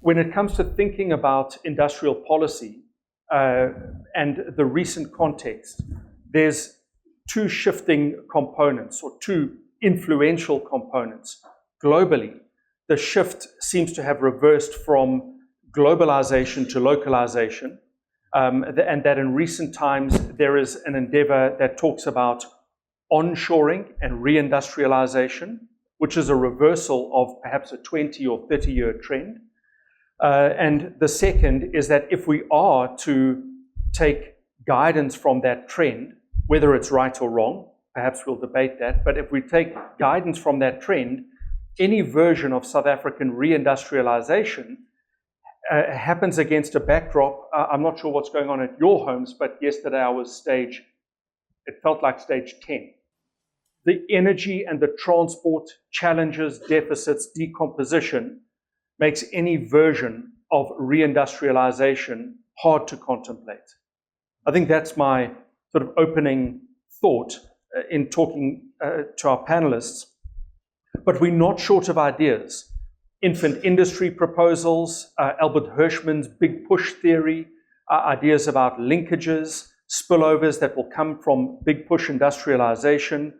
when it comes to thinking about industrial policy and the recent context, there's two shifting components or two influential components. Globally, the shift seems to have reversed from globalization to localization, and that in recent times there is an endeavor that talks about onshoring and reindustrialization, which is a reversal of perhaps a 20 or 30-year trend. And the second is that if we are to take guidance from that trend, whether it's right or wrong, perhaps we'll debate that, but if we take guidance from that trend, any version of South African reindustrialization happens against a backdrop. I'm not sure what's going on at your homes, but yesterday I was it felt like stage 10. The energy and the transport challenges, deficits, decomposition makes any version of reindustrialization hard to contemplate. I think that's my sort of opening thought in talking to our panelists. But we're not short of ideas. Infant industry proposals, Albert Hirschman's big push theory, ideas about linkages, spillovers that will come from big push industrialization,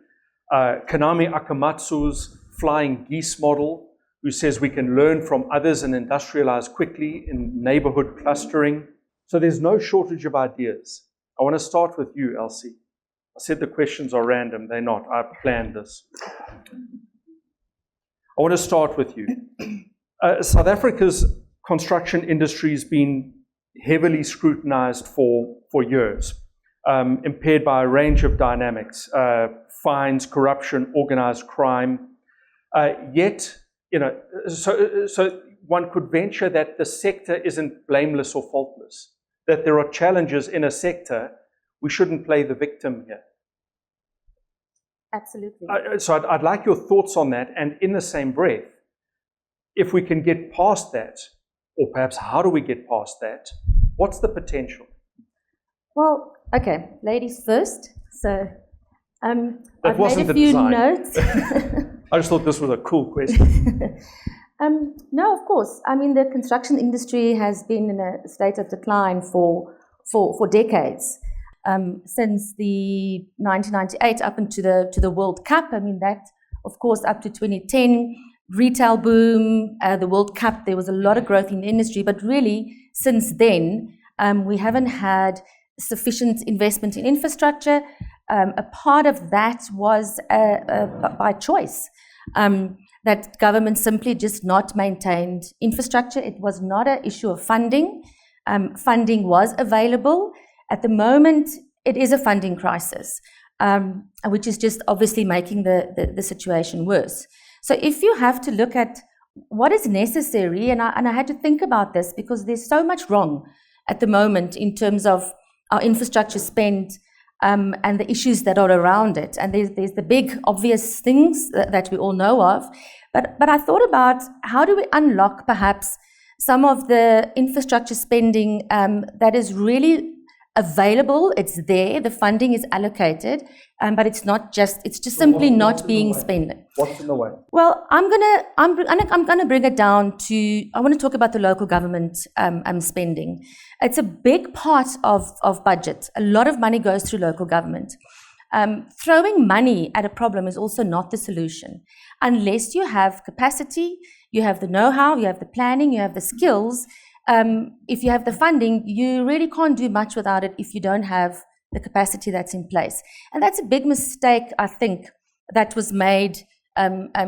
Kanami Akamatsu's flying geese model, who says we can learn from others and industrialize quickly in neighborhood clustering. So there's no shortage of ideas. I want to start with you, Elsie. I said the questions are random. They're not. I planned this. I want to start with you. South Africa's construction industry has been heavily scrutinized for years, impaired by a range of dynamics, fines, corruption, organized crime. Yet, so one could venture that the sector isn't blameless or faultless, that there are challenges in a sector. We shouldn't play the victim here. Absolutely. So I'd like your thoughts on that, and in the same breath, if we can get past that, or perhaps how do we get past that, what's the potential? Well, okay, ladies first. So That I've wasn't made a the few design. notes. I just thought this was a cool question. No, of course. I mean, the construction industry has been in a state of decline for decades. Since the 1998 up into the World Cup. I mean, that, of course, up to 2010, retail boom, the World Cup, there was a lot of growth in the industry. But really, since then, we haven't had sufficient investment in infrastructure. A part of that was by choice, that government simply just not maintained infrastructure. It was not an issue of funding. Funding was available. At the moment, it is a funding crisis, which is just obviously making the situation worse. So if you have to look at what is necessary, and I had to think about this because there's so much wrong at the moment in terms of our infrastructure spend and the issues that are around it. And there's the big obvious things that we all know of. But I thought about how do we unlock perhaps some of the infrastructure spending that is really available. It's there, the funding is allocated, but it's just simply not being spent. What's in the way? Well, I'm gonna bring it down to, I want to talk about the local government spending. It's a big part of budget. A lot of money goes through local government. Throwing money at a problem is also not the solution. Unless you have capacity, you have the know-how, you have the planning, you have the skills. If you have the funding, you really can't do much without it if you don't have the capacity that's in place. And that's a big mistake, I think, that was made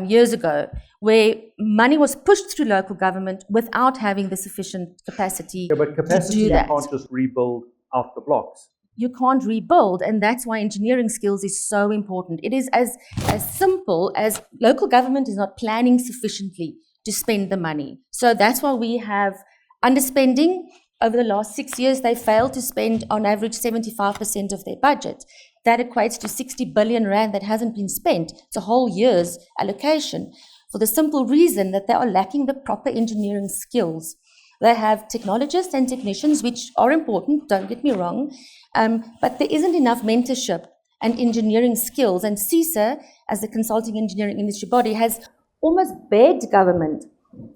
years ago, where money was pushed through local government without having the sufficient capacity to do that. But capacity, you can't just rebuild out the blocks. You can't rebuild, and that's why engineering skills is so important. It is as simple as local government is not planning sufficiently to spend the money. So that's why we have underspending. Over the last 6 years, they failed to spend on average 75% of their budget. That equates to 60 billion rand that hasn't been spent. It's a whole year's allocation for the simple reason that they are lacking the proper engineering skills. They have technologists and technicians, which are important, don't get me wrong, but there isn't enough mentorship and engineering skills. And CCSA, as the consulting engineering industry body, has almost begged government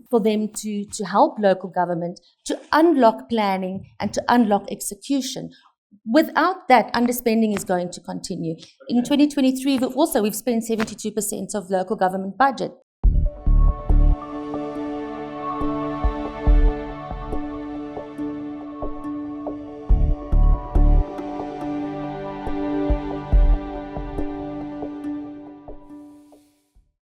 for them to help local government to unlock planning and to unlock execution. Without that, underspending is going to continue. In 2023, we've spent 72% of local government budget.